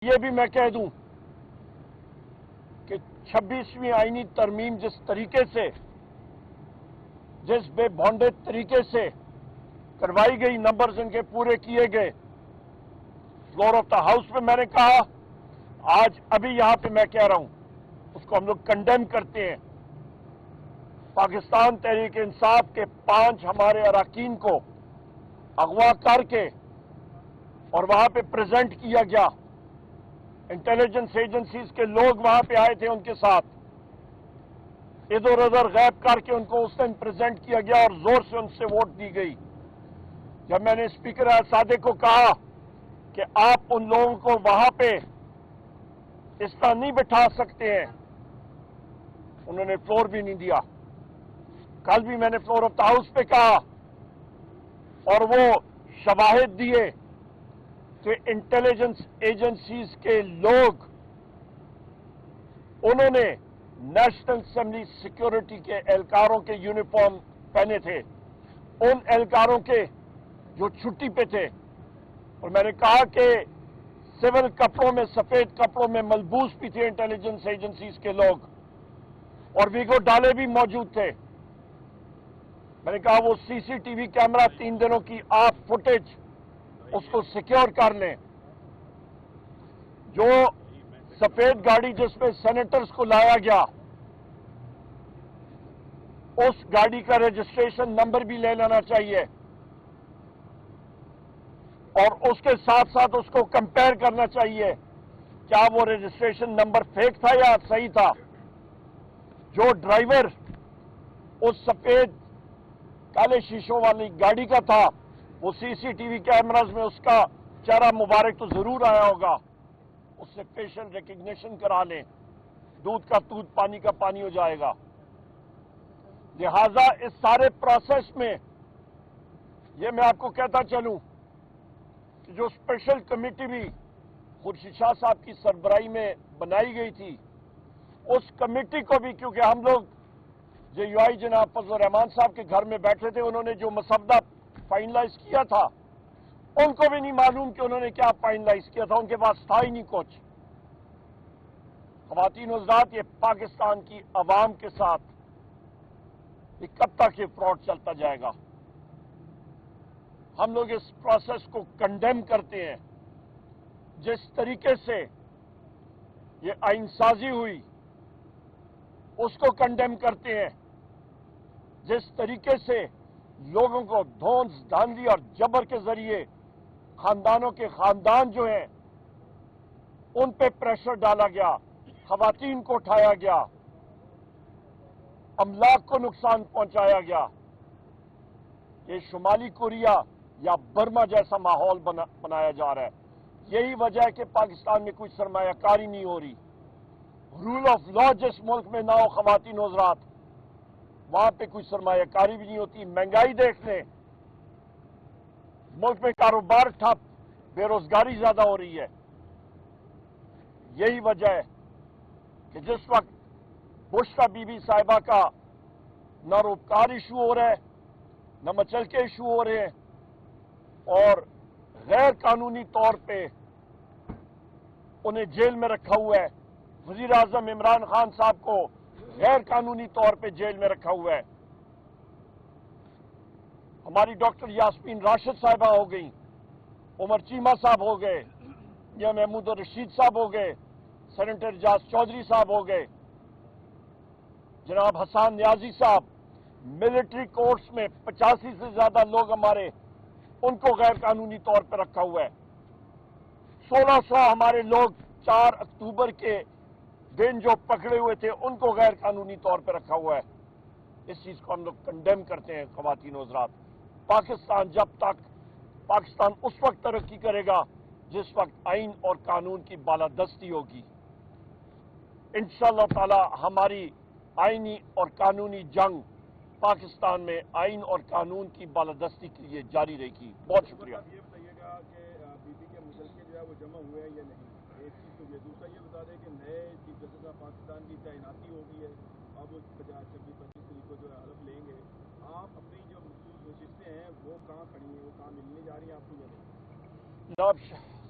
یہ بھی میں کہہ دوں کہ 26ویں آئینی ترمیم جس طریقے سے، جس بے بھونڈے طریقے سے کروائی گئی، نمبرز ان کے پورے کیے گئے، فلور آف دا ہاؤس پہ میں نے کہا، آج ابھی یہاں پہ میں کہہ رہا ہوں، اس کو ہم لوگ کنڈیم کرتے ہیں۔ پاکستان تحریک انصاف کے 5 ہمارے اراکین کو اغوا کر کے اور وہاں پہ پریزنٹ کیا گیا، انٹیلیجنس ایجنسیز کے لوگ وہاں پہ آئے تھے ان کے ساتھ، ادھر ادھر غائب کر کے ان کو اس دن پریزنٹ کیا گیا اور زور سے ان سے ووٹ دی گئی۔ جب میں نے اسپیکر صادق کو کہا کہ آپ ان لوگوں کو وہاں پہ اس طرح نہیں بٹھا سکتے ہیں، انہوں نے فلور بھی نہیں دیا۔ کل بھی میں نے فلور آف دا ہاؤس پہ کہا اور وہ شواہد دیے کہ انٹیلیجنس ایجنسیز کے لوگ، انہوں نے نیشنل اسمبلی سیکورٹی کے اہلکاروں کے یونیفارم پہنے تھے، ان اہلکاروں کے جو چھٹی پہ تھے، اور میں نے کہا کہ سول کپڑوں میں، سفید کپڑوں میں ملبوس بھی تھے انٹیلیجنس ایجنسیز کے لوگ، اور ویگو ڈالے بھی موجود تھے۔ میں نے کہا وہ سی سی ٹی وی کیمرہ 3 دنوں کی آپ فوٹیج اس کو سیکیور کر لیں۔ جو سفید گاڑی جس میں سینیٹرز کو لایا گیا، اس گاڑی کا رجسٹریشن نمبر بھی لے لینا چاہیے، اور اس کے ساتھ ساتھ اس کو کمپیئر کرنا چاہیے، کیا وہ رجسٹریشن نمبر فیک تھا یا صحیح تھا۔ جو ڈرائیور اس سفید کالے شیشوں والی گاڑی کا تھا، وہ سی سی ٹی وی کیمراز میں اس کا چہرہ مبارک تو ضرور آیا ہوگا، اس سے فیشل ریکگنیشن کرا لیں، دودھ کا دودھ پانی کا پانی ہو جائے گا۔ لہذا اس سارے پروسیس میں یہ میں آپ کو کہتا چلوں کہ جو اسپیشل کمیٹی بھی خورشید شاہ صاحب کی سربراہی میں بنائی گئی تھی، اس کمیٹی کو بھی، کیونکہ ہم لوگ جے یو آئی جناب فضل الرحمان صاحب کے گھر میں بیٹھے تھے، انہوں نے جو مسودہ فائنلائز کیا تھا، ان کو بھی نہیں معلوم کہ انہوں نے کیا فائنلائز کیا تھا، ان کے پاس تھا ہی نہیں کچھ۔ خواتین و حضرات، یہ پاکستان کی عوام کے ساتھ یہ کب تک یہ فراڈ چلتا جائے گا؟ ہم لوگ اس پروسیس کو کنڈیم کرتے ہیں۔ جس طریقے سے یہ آئین سازی ہوئی اس کو کنڈیم کرتے ہیں، جس طریقے سے لوگوں کو دھونس دھاندلی اور جبر کے ذریعے خاندانوں کے خاندان جو ہیں ان پہ پریشر ڈالا گیا، خواتین کو اٹھایا گیا، املاک کو نقصان پہنچایا گیا، یہ شمالی کوریا یا برما جیسا ماحول بنایا جا رہا ہے۔ یہی وجہ ہے کہ پاکستان میں کوئی سرمایہ کاری نہیں ہو رہی۔ رول آف لا جس ملک میں نہ ہو خواتین و حضرات، وہاں پہ کوئی سرمایہ کاری بھی نہیں ہوتی۔ مہنگائی دیکھ لیں، ملک میں کاروبار ٹھپ، بے روزگاری زیادہ ہو رہی ہے۔ یہی وجہ ہے کہ جس وقت بش کا بی بی صاحبہ کا نہ روزگار ایشو ہو رہا ہے، نہ مچل کے ایشو ہو رہے ہیں، اور غیر قانونی طور پہ انہیں جیل میں رکھا ہوا ہے، وزیر اعظم عمران خان صاحب کو غیر قانونی طور پہ جیل میں رکھا ہوا ہے، ہماری ڈاکٹر یاسمین راشد صاحبہ ہو گئیں، عمر چیمہ صاحب ہو گئے، یا محمود الرشید صاحب ہو گئے، سینیٹر اعجاز چودھری صاحب ہو گئے، جناب حسان نیازی صاحب، ملٹری کورٹس میں 85 سے زیادہ لوگ ہمارے، ان کو غیر قانونی طور پہ رکھا ہوا ہے۔ 1600 ہمارے لوگ 4 اکتوبر کے دن جو پکڑے ہوئے تھے، ان کو غیر قانونی طور پہ رکھا ہوا ہے۔ اس چیز کو ہم لوگ کنڈیم کرتے ہیں۔ خواتین و حضرات، پاکستان اس وقت ترقی کرے گا جس وقت آئین اور قانون کی بالادستی ہوگی۔ انشاءاللہ تعالی ہماری آئینی اور قانونی جنگ پاکستان میں آئین اور قانون کی بالادستی کے لیے جاری رہے گی۔ بہت شکریہ۔ یہ بتائیے گا کہ بی بی کے متعلقے جو ہے وہ جمع ہوئے ہیں یا نہیں، ایک چیز تو یہ، دوسرا یہ بتا دیں کہ نئے چیف جسٹس آف پاکستان کی تعیناتی ہو گئی ہے، اب 26-25 تاریخ کو جو ہے حلف لیں گے، آپ اپنی جو مخصوص نشستیں ہیں وہ کہاں کھڑی ہیں، وہ کہاں ملنے جا رہی ہیں آپ کو یا نہیں؟ جناب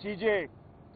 CJ